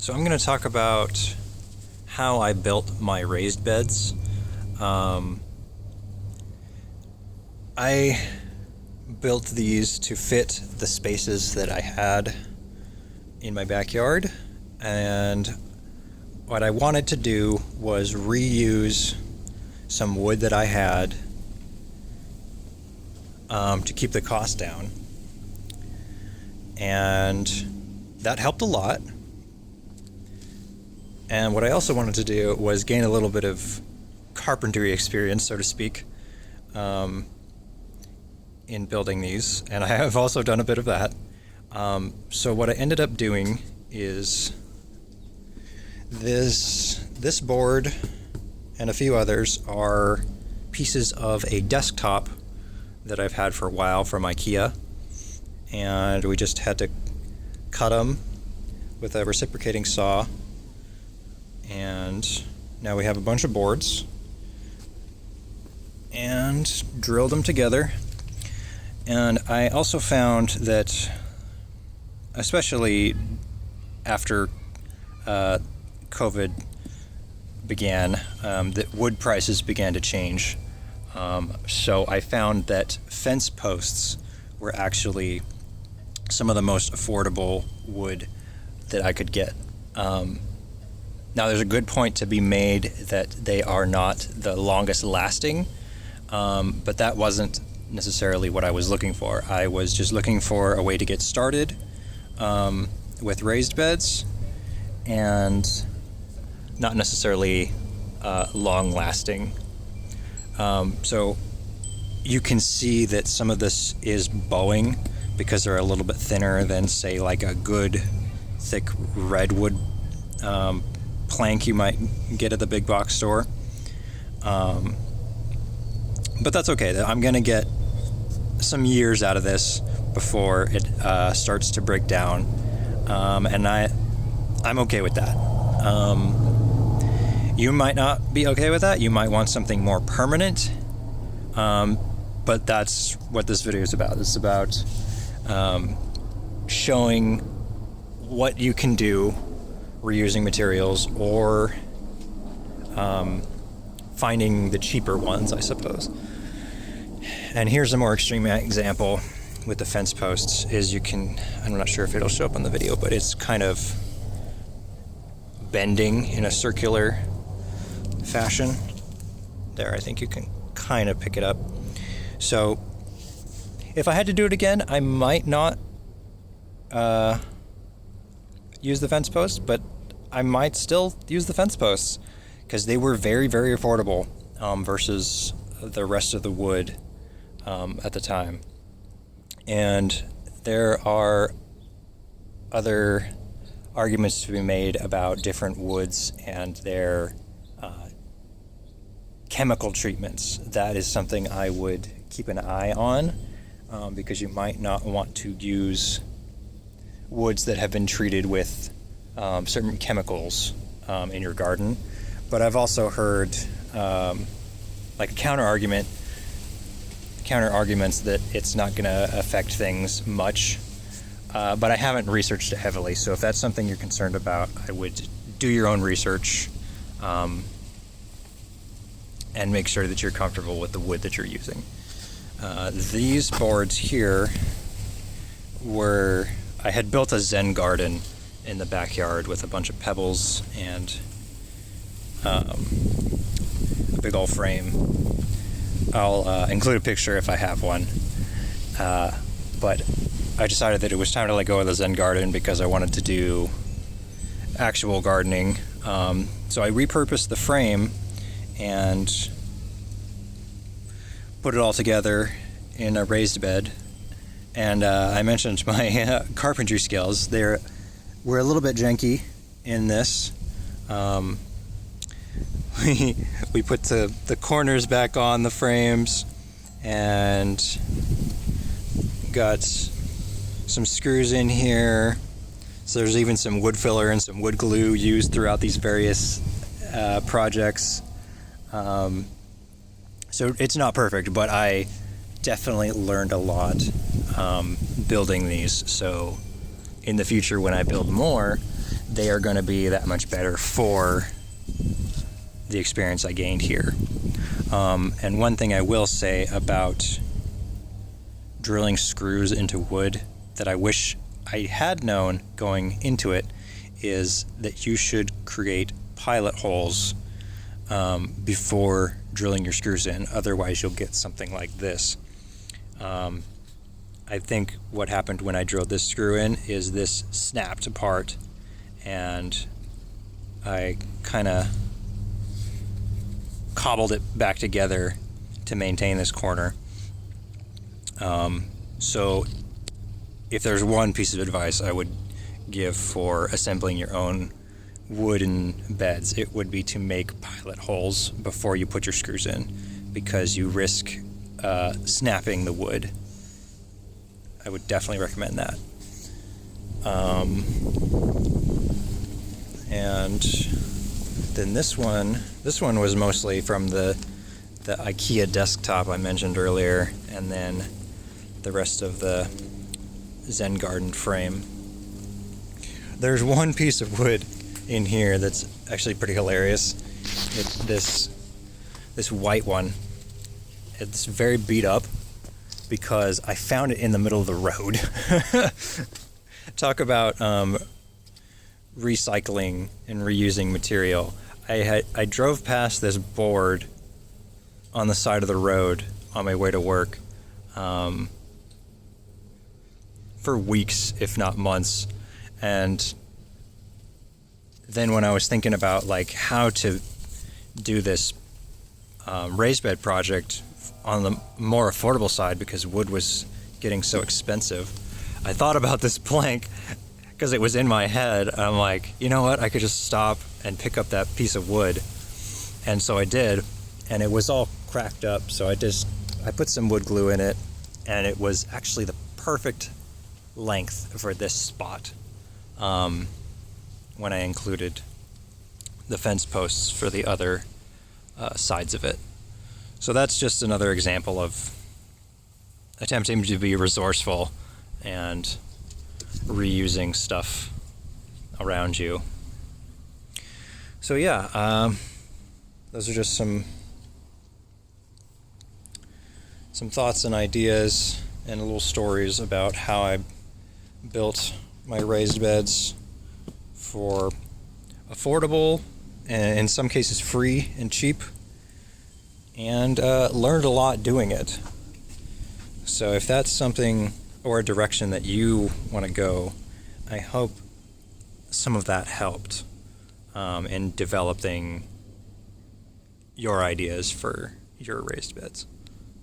So I'm going to talk about how I built my raised beds. I built these to fit the spaces that I had in my backyard, and what I wanted to do was reuse some wood that I had to keep the cost down, and that helped a lot. And what I also wanted to do was gain a little bit of carpentry experience, so to speak, in building these, and I have also done a bit of that. So what I ended up doing is this board and a few others are pieces of a desktop that I've had for a while from IKEA, and we just had to cut them with a reciprocating saw, and now we have a bunch of boards and drilled them together. And I also found that, especially after COVID began, that wood prices began to change. So I found that fence posts were actually some of the most affordable wood that I could get. Now, there's a good point to be made that they are not the longest lasting, but that wasn't necessarily what I was looking for. I was just looking for a way to get started with raised beds, and not necessarily long lasting. So you can see that some of this is bowing because they're a little bit thinner than, say, like a good thick redwood plank you might get at the big box store. But that's okay. I'm going to get some years out of this before it starts to break down, and I'm okay with that. You might not be okay with that. You might want something more permanent, but that's what this video is about. It's about showing what you can do reusing materials, or finding the cheaper ones, I suppose. And here's a more extreme example with the fence posts. I'm not sure if it'll show up on the video, but it's kind of bending in a circular fashion. There, I think you can kind of pick it up. So if I had to do it again, I might not use the fence posts, but I might still use the fence posts because they were very, very affordable versus the rest of the wood at the time. And there are other arguments to be made about different woods and their chemical treatments. That is something I would keep an eye on, because you might not want to use woods that have been treated with certain chemicals in your garden. But I've also heard like counter arguments that it's not going to affect things much, but I haven't researched it heavily. So if that's something you're concerned about, I would do your own research and make sure that you're comfortable with the wood that you're using. These boards here I had built a Zen garden in the backyard with a bunch of pebbles and a big old frame. I'll include a picture if I have one. But I decided that it was time to let go of the Zen garden because I wanted to do actual gardening. So I repurposed the frame and put it all together in a raised bed. And I mentioned my carpentry skills. We're a little bit janky in this. We put the corners back on the frames and got some screws in here. So there's even some wood filler and some wood glue used throughout these various projects. So it's not perfect, but I definitely learned a lot building these. So in the future, when I build more, they are going to be that much better for the experience I gained here. And one thing I will say about drilling screws into wood that I wish I had known going into it is that you should create pilot holes before drilling your screws in. Otherwise, you'll get something like this. I think what happened when I drilled this screw in is this snapped apart, and I kind of cobbled it back together to maintain this corner. So if there's one piece of advice I would give for assembling your own wooden beds, it would be to make pilot holes before you put your screws in, because you risk snapping the wood. I would definitely recommend that. And then this one was mostly from the IKEA desktop I mentioned earlier, and then the rest of the Zen Garden frame. There's one piece of wood in here that's actually pretty hilarious. It's this white one. It's very beat up because I found it in the middle of the road. Talk about recycling and reusing material. I drove past this board on the side of the road on my way to work for weeks, if not months. And then when I was thinking about like how to do this raised bed project on the more affordable side, because wood was getting so expensive, I thought about this plank because it was in my head. I'm like, you know what? I could just stop and pick up that piece of wood. And so I did, and it was all cracked up. So I put some wood glue in it, and it was actually the perfect length for this spot when I included the fence posts for the other sides of it. So that's just another example of attempting to be resourceful and reusing stuff around you. So yeah, those are just some thoughts and ideas and little stories about how I built my raised beds for affordable and in some cases free and cheap, and learned a lot doing it. So if that's something or a direction that you want to go, I hope some of that helped in developing your ideas for your raised beds.